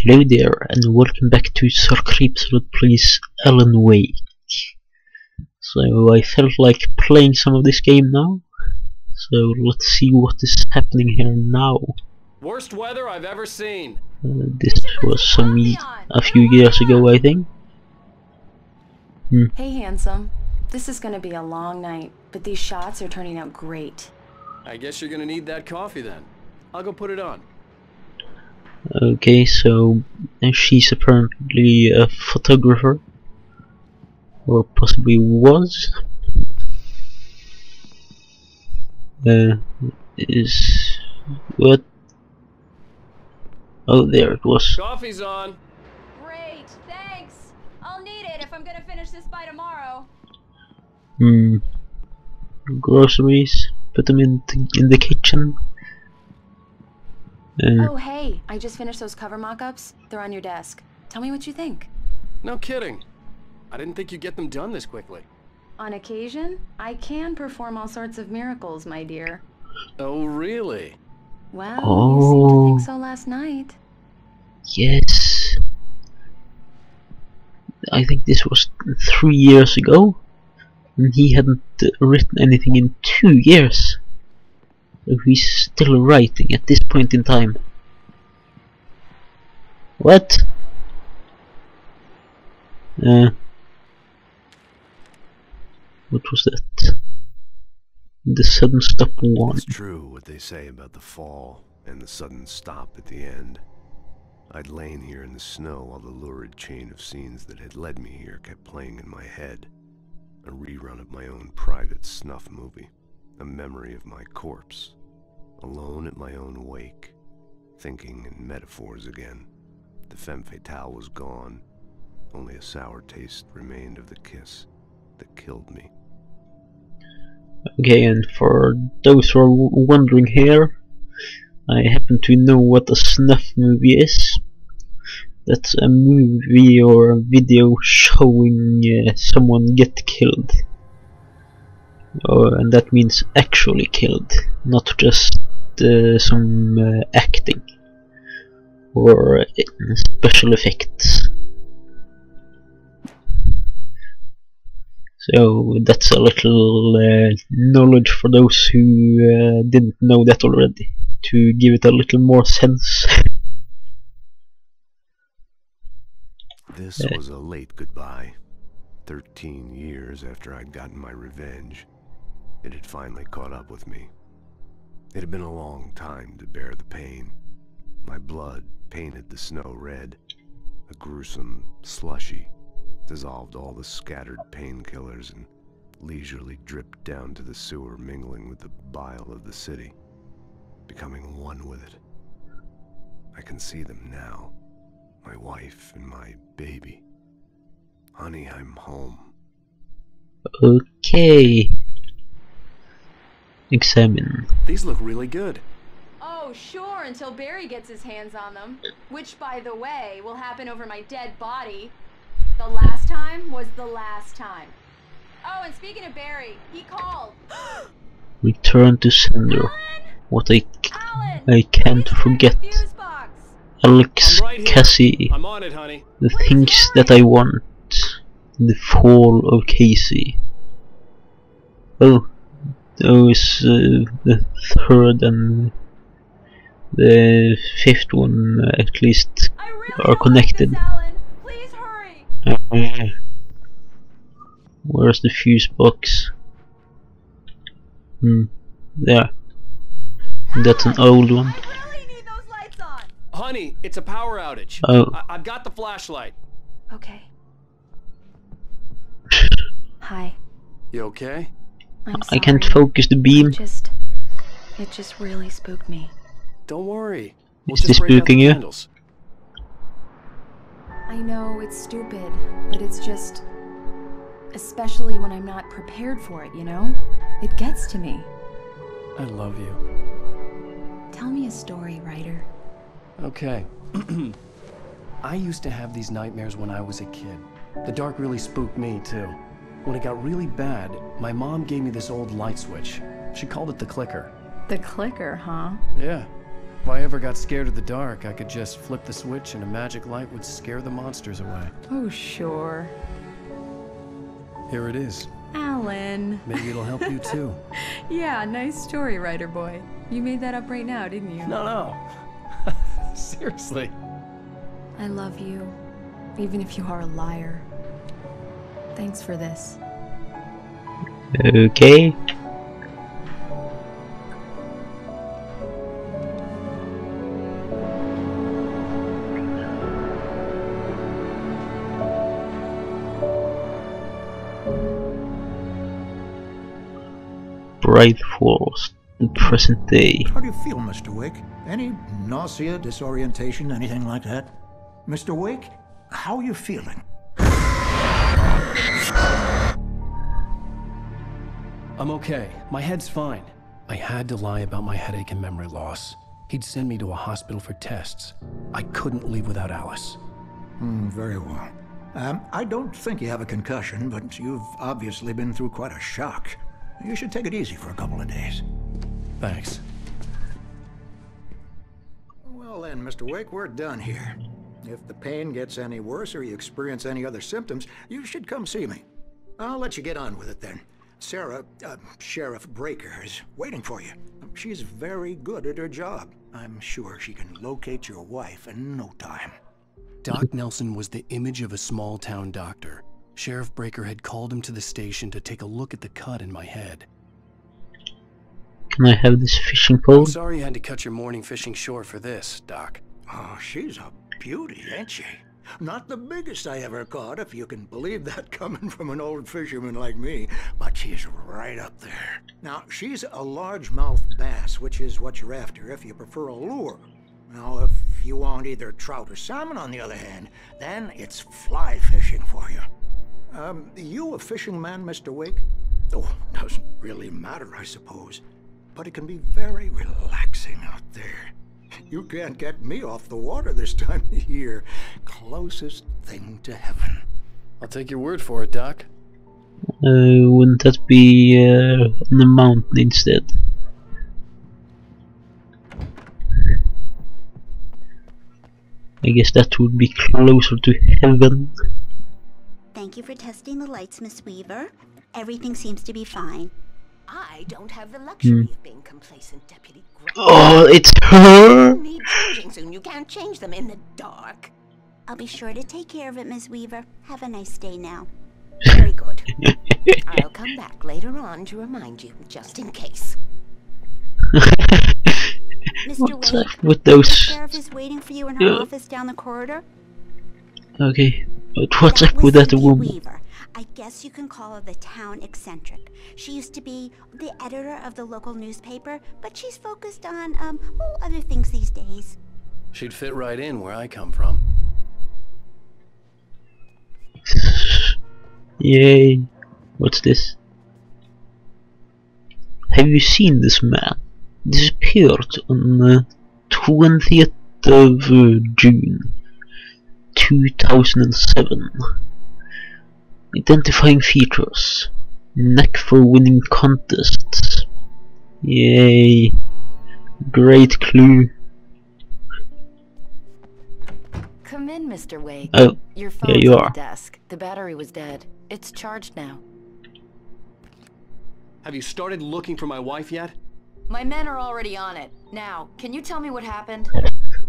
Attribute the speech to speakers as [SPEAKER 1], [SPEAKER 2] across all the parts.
[SPEAKER 1] Hello there, and welcome back to ZirCreepsAlot plays Alan Wake. So I felt like playing some of this game now. So let's see what is happening here now.
[SPEAKER 2] Worst weather I've ever seen.
[SPEAKER 1] This was a few years ago, I think.
[SPEAKER 3] Hey handsome, this is gonna be a long night, but these shots are turning out great.
[SPEAKER 2] I guess you're gonna need that coffee then. I'll go put it on.
[SPEAKER 1] Okay, so she's apparently a photographer, or possibly was. Is what? Oh, there it was.
[SPEAKER 2] Coffee's on.
[SPEAKER 3] Great, thanks. I'll need it if I'm gonna finish this by tomorrow.
[SPEAKER 1] Groceries. Put them in the kitchen.
[SPEAKER 3] Oh hey, I just finished those cover mock-ups. They're on your desk. Tell me what you think.
[SPEAKER 2] No kidding. I didn't think you'd get them done this quickly.
[SPEAKER 3] On occasion, I can perform all sorts of miracles, my dear.
[SPEAKER 2] Oh, really?
[SPEAKER 3] Well, you seemed to think so last night.
[SPEAKER 1] Yes. I think this was 3 years ago, and he hadn't written anything in 2 years. So he's still writing at this point in time. What? What was that? The sudden stop one.
[SPEAKER 4] It's true what they say about the fall and the sudden stop at the end. I'd lain here in the snow while the lurid chain of scenes that had led me here kept playing in my head. A rerun of my own private snuff movie. A memory of my corpse. Alone at my own wake. Thinking in metaphors again. The femme fatale was gone. Only a sour taste remained of the kiss that killed me.
[SPEAKER 1] Okay, and for those who are wondering here, I happen to know what a snuff movie is. That's a movie or a video showing someone get killed. And that means actually killed, not just some acting or special effects. So that's a little knowledge for those who didn't know that already, to give it a little more sense.
[SPEAKER 4] This was a late goodbye. 13 years after I'd gotten my revenge, it had finally caught up with me. It had been a long time to bear the pain. My blood painted the snow red, a gruesome slushy. Dissolved all the scattered painkillers and leisurely dripped down to the sewer, mingling with the bile of the city, becoming one with it. I can see them now, my wife and my baby. Honey, I'm home.
[SPEAKER 1] Okay. Examine.
[SPEAKER 2] These look really good.
[SPEAKER 3] Oh, sure, until Barry gets his hands on them. Which, by the way, will happen over my dead body. The last time was the last time. Oh, and speaking of Barry, he called.
[SPEAKER 1] Return to sender.
[SPEAKER 3] Alan?
[SPEAKER 1] What I
[SPEAKER 3] Alan,
[SPEAKER 1] can't forget. Alex,
[SPEAKER 2] Right,
[SPEAKER 1] Cassie.
[SPEAKER 2] I'm on it, honey.
[SPEAKER 1] The things that I want. The fall of Casey. Oh, those the third and the fifth one at least are connected. Where's the fuse box? There. That's an old one.
[SPEAKER 3] I really need those lights on.
[SPEAKER 2] Honey, it's a power outage.
[SPEAKER 1] Oh.
[SPEAKER 2] I've got the flashlight.
[SPEAKER 3] Okay. Hi.
[SPEAKER 2] You okay?
[SPEAKER 3] I'm sorry.
[SPEAKER 1] I can't focus the beam.
[SPEAKER 3] It just really spooked me.
[SPEAKER 2] Don't worry. We'll
[SPEAKER 1] Is
[SPEAKER 2] just
[SPEAKER 1] this
[SPEAKER 2] break out the
[SPEAKER 1] spooking you?
[SPEAKER 2] candles.
[SPEAKER 3] I know it's stupid, but it's just... Especially when I'm not prepared for it, you know? It gets to me.
[SPEAKER 2] I love you.
[SPEAKER 3] Tell me a story, writer.
[SPEAKER 2] Okay. I used to have these nightmares when I was a kid. The dark really spooked me, too. When it got really bad, my mom gave me this old light switch. She called it the clicker.
[SPEAKER 3] The clicker, huh?
[SPEAKER 2] Yeah. If I ever got scared of the dark, I could just flip the switch and a magic light would scare the monsters away.
[SPEAKER 3] Oh, sure.
[SPEAKER 2] Here it is.
[SPEAKER 3] Alan.
[SPEAKER 2] Maybe it'll help you too.
[SPEAKER 3] Yeah, nice story, writer boy. You made that up right now, didn't you?
[SPEAKER 2] No. Seriously.
[SPEAKER 3] I love you, even if you are a liar. Thanks for this.
[SPEAKER 1] Okay. Bright Falls, the present day.
[SPEAKER 5] How do you feel, Mr. Wake? Any nausea, disorientation, anything like that? Mr. Wake, how are you feeling?
[SPEAKER 2] I'm okay. My head's fine. I had to lie about my headache and memory loss. He'd send me to a hospital for tests. I couldn't leave without Alice.
[SPEAKER 5] Very well. I don't think you have a concussion, but you've obviously been through quite a shock. You should take it easy for a couple of days.
[SPEAKER 2] Thanks.
[SPEAKER 5] Well then, Mr. Wake, we're done here. If the pain gets any worse or you experience any other symptoms, you should come see me. I'll let you get on with it then. Sarah, Sheriff Breaker, is waiting for you. She's very good at her job. I'm sure she can locate your wife in no time.
[SPEAKER 2] Doc Nelson was the image of a small-town doctor. Sheriff Breaker had called him to the station to take a look at the cut in my head.
[SPEAKER 1] Can I have this fishing pole?
[SPEAKER 2] I'm sorry you had to cut your morning fishing short for this, Doc.
[SPEAKER 5] Oh, she's a beauty, ain't she? Not the biggest I ever caught, if you can believe that coming from an old fisherman like me, but she's right up there. Now, she's a largemouth bass, which is what you're after if you prefer a lure. Now, if you want either trout or salmon, on the other hand, then it's fly fishing for you. You a fishing man, Mr. Wake? Oh, doesn't really matter, I suppose. But it can be very relaxing out there. You can't get me off the water this time of year. Closest thing to heaven.
[SPEAKER 2] I'll take your word for it, Doc.
[SPEAKER 1] Wouldn't that be on the mountain instead? I guess that would be closer to heaven.
[SPEAKER 6] Thank you for testing the lights, Miss Weaver. Everything seems to be fine.
[SPEAKER 7] I don't have the luxury of being complacent, Deputy Gray.
[SPEAKER 1] Oh, it's her!
[SPEAKER 7] You need changing soon. You can't change them in the dark.
[SPEAKER 6] I'll be sure to take care of it, Miss Weaver. Have a nice day now.
[SPEAKER 7] Very good. I'll come back later on to remind you, just in case.
[SPEAKER 6] Mr.
[SPEAKER 1] What's
[SPEAKER 6] Wake,
[SPEAKER 1] up with
[SPEAKER 6] the
[SPEAKER 1] those?
[SPEAKER 6] sheriff is waiting for you in her office down the corridor.
[SPEAKER 1] Okay, but what's
[SPEAKER 6] That
[SPEAKER 1] up
[SPEAKER 6] was
[SPEAKER 1] with that
[SPEAKER 6] Cynthia
[SPEAKER 1] woman?
[SPEAKER 6] Weaver. I guess you can call her the town eccentric. She used to be the editor of the local newspaper, but she's focused on, other things these days.
[SPEAKER 2] She'd fit right in where I come from.
[SPEAKER 1] Yay. What's this? Have you seen this man? Disappeared on the 20th of June 2007. Identifying features. Knack for winning contests. Yay. Great clue.
[SPEAKER 8] Come in, Mr. Wake.
[SPEAKER 1] Oh,
[SPEAKER 8] Your phone's
[SPEAKER 1] yeah, you
[SPEAKER 8] on
[SPEAKER 1] are.
[SPEAKER 8] the desk. The battery was dead. It's charged now.
[SPEAKER 2] Have you started looking for my wife yet?
[SPEAKER 8] My men are already on it. Now, can you tell me what happened?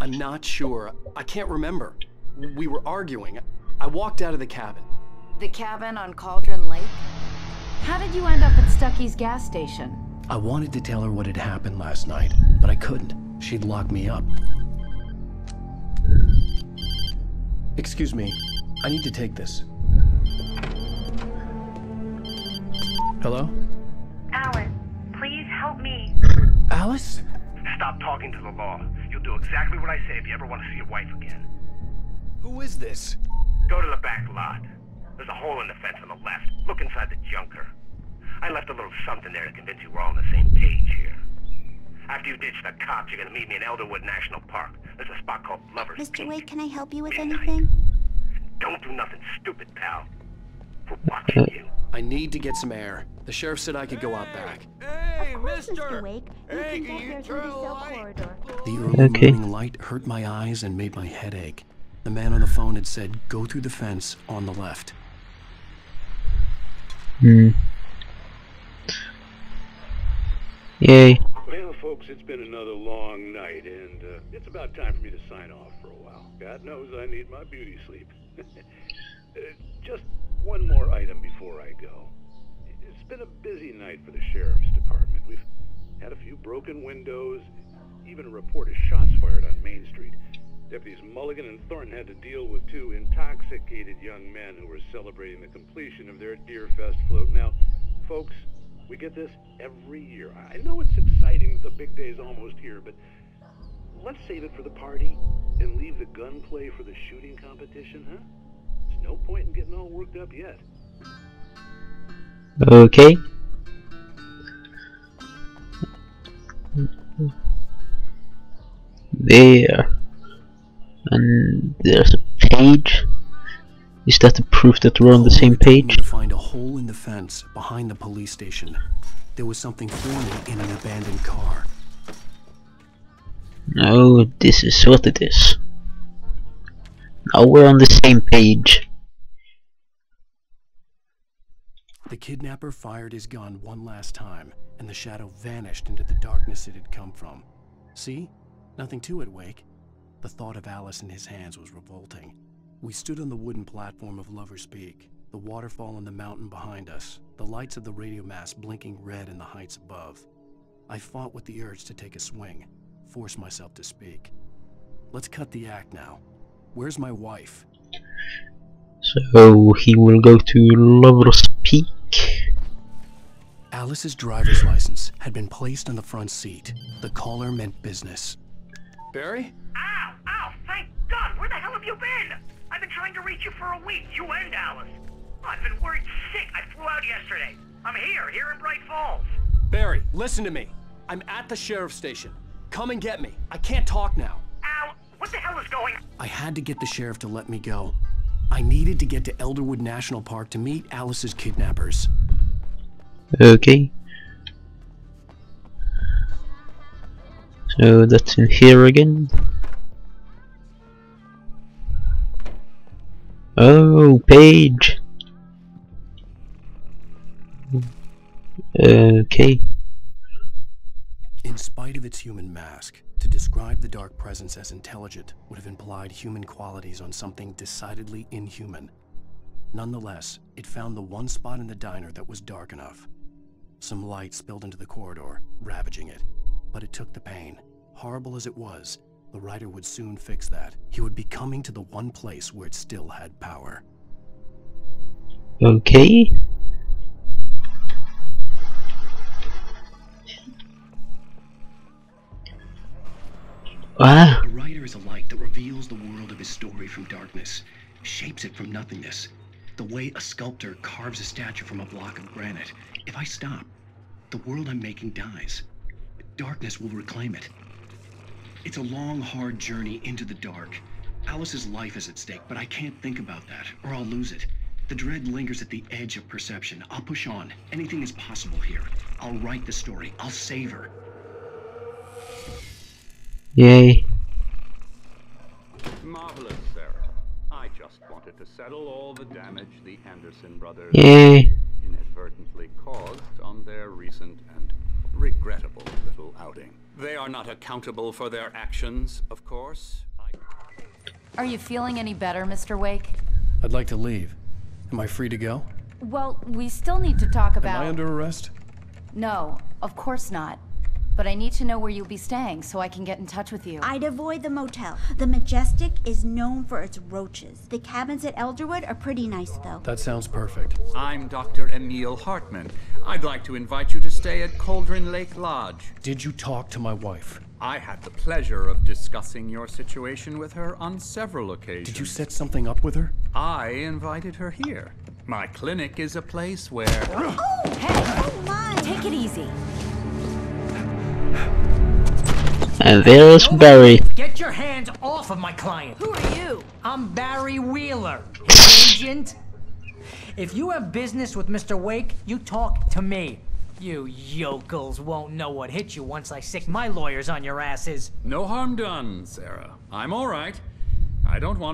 [SPEAKER 2] I'm not sure. I can't remember. We were arguing. I walked out of the cabin.
[SPEAKER 8] The cabin on Cauldron Lake? How did you end up at Stucky's gas station?
[SPEAKER 2] I wanted to tell her what had happened last night, but I couldn't. She'd lock me up. Excuse me. I need to take this. Hello?
[SPEAKER 9] Alan, please help me.
[SPEAKER 2] Alice?
[SPEAKER 10] Stop talking to the law. You'll do exactly what I say if you ever want to see your wife again.
[SPEAKER 2] Who is this?
[SPEAKER 10] Go to the back lot. There's a hole in the fence on the left. Look inside the junker. I left a little something there to convince you we're all on the same page here. After you ditch the cops, you're gonna meet me in Elderwood National Park. There's a spot called Lover's
[SPEAKER 6] Mr.
[SPEAKER 10] Peak.
[SPEAKER 6] Wake, can I help you with
[SPEAKER 10] Midnight.
[SPEAKER 6] anything?
[SPEAKER 10] Don't do nothing stupid, pal. We're watching you.
[SPEAKER 2] I need to get some air. The sheriff said I could go out back.
[SPEAKER 6] Of course, Mr. Wake. You can get here through the cell corridor.
[SPEAKER 2] The early morning light hurt my eyes and made my head ache. The man on the phone had said, go through the fence on the left.
[SPEAKER 1] Yay.
[SPEAKER 11] Well, folks, it's been another long night, and it's about time for me to sign off for a while. God knows I need my beauty sleep. Just one more item before I go. It's been a busy night for the sheriff's department. We've had a few broken windows, even a report of shots fired on Main Street. Deputies Mulligan and Thornton had to deal with two intoxicated young men who were celebrating the completion of their Deer Fest float. Now, folks, we get this every year. I know it's exciting that the big day's almost here, but let's save it for the party and leave the gunplay for the shooting competition, huh? There's no point in getting all worked up yet.
[SPEAKER 1] Okay. There. And there's a page. Is that the proof that we're on the same page?
[SPEAKER 2] To find a hole in the fence behind the police station. There was something forming in an abandoned car.
[SPEAKER 1] No, this is what it is. Now we're on the same page.
[SPEAKER 2] The kidnapper fired his gun one last time, and the shadow vanished into the darkness it had come from. See? Nothing to it, Wake. The thought of Alice in his hands was revolting. We stood on the wooden platform of Lover's Peak, the waterfall on the mountain behind us, the lights of the radio mast blinking red in the heights above. I fought with the urge to take a swing, force myself to speak. Let's cut the act now. Where's my wife?
[SPEAKER 1] So he will go to Lover's Peak.
[SPEAKER 2] Alice's driver's license had been placed on the front seat. The caller meant business. Barry?
[SPEAKER 10] Ow! Ow! Thank God! Where the hell have you been? I've been trying to reach you for a week, you and Alice. Oh, I've been worried sick. I flew out yesterday. I'm here in Bright Falls.
[SPEAKER 2] Barry, listen to me. I'm at the sheriff's station. Come and get me. I can't talk now.
[SPEAKER 10] Al, what the hell is going on?
[SPEAKER 2] I had to get the sheriff to let me go. I needed to get to Elderwood National Park to meet Alice's kidnappers.
[SPEAKER 1] Okay. So that's in here again. Oh, page. Okay.
[SPEAKER 2] In spite of its human mask, to describe the dark presence as intelligent would have implied human qualities on something decidedly inhuman. Nonetheless, it found the one spot in the diner that was dark enough. Some light spilled into the corridor, ravaging it. But it took the pain. Horrible as it was, the writer would soon fix that. He would be coming to the one place where it still had power.
[SPEAKER 1] Okay.
[SPEAKER 2] A writer is a light that reveals the world of his story from darkness, shapes it from nothingness. The way a sculptor carves a statue from a block of granite. If I stop, the world I'm making dies. Darkness will reclaim it. It's a long, hard journey into the dark. Alice's life is at stake, but I can't think about that, or I'll lose it. The dread lingers at the edge of perception. I'll push on. Anything is possible here. I'll write the story. I'll save her.
[SPEAKER 1] Yay.
[SPEAKER 11] Marvelous, Sarah. I just wanted to settle all the damage the Anderson brothers inadvertently caused on their recent and regrettable little outing. They are not accountable for their actions, of course.
[SPEAKER 8] Are you feeling any better, Mr. Wake?
[SPEAKER 2] I'd like to leave. Am I free to go?
[SPEAKER 8] Well, we still need to talk about...
[SPEAKER 2] Am I under arrest?
[SPEAKER 8] No, of course not. But I need to know where you'll be staying so I can get in touch with you.
[SPEAKER 6] I'd avoid the motel. The Majestic is known for its roaches. The cabins at Elderwood are pretty nice, though.
[SPEAKER 2] That sounds perfect.
[SPEAKER 12] I'm Dr. Emil Hartman. I'd like to invite you to stay at Cauldron Lake Lodge.
[SPEAKER 2] Did you talk to my wife?
[SPEAKER 12] I had the pleasure of discussing your situation with her on several occasions.
[SPEAKER 2] Did you set something up with her?
[SPEAKER 12] I invited her here. My clinic is a place where...
[SPEAKER 6] Oh, hey! Oh, my!
[SPEAKER 8] Take it easy.
[SPEAKER 1] And there's Barry.
[SPEAKER 13] Get your hands off of my client.
[SPEAKER 8] Who are you?
[SPEAKER 13] I'm Barry Wheeler, his agent. If you have business with Mr. Wake, you talk to me. You yokels won't know what hit you once I sick my lawyers on your asses.
[SPEAKER 12] No harm done, Sarah. I'm all right. I don't want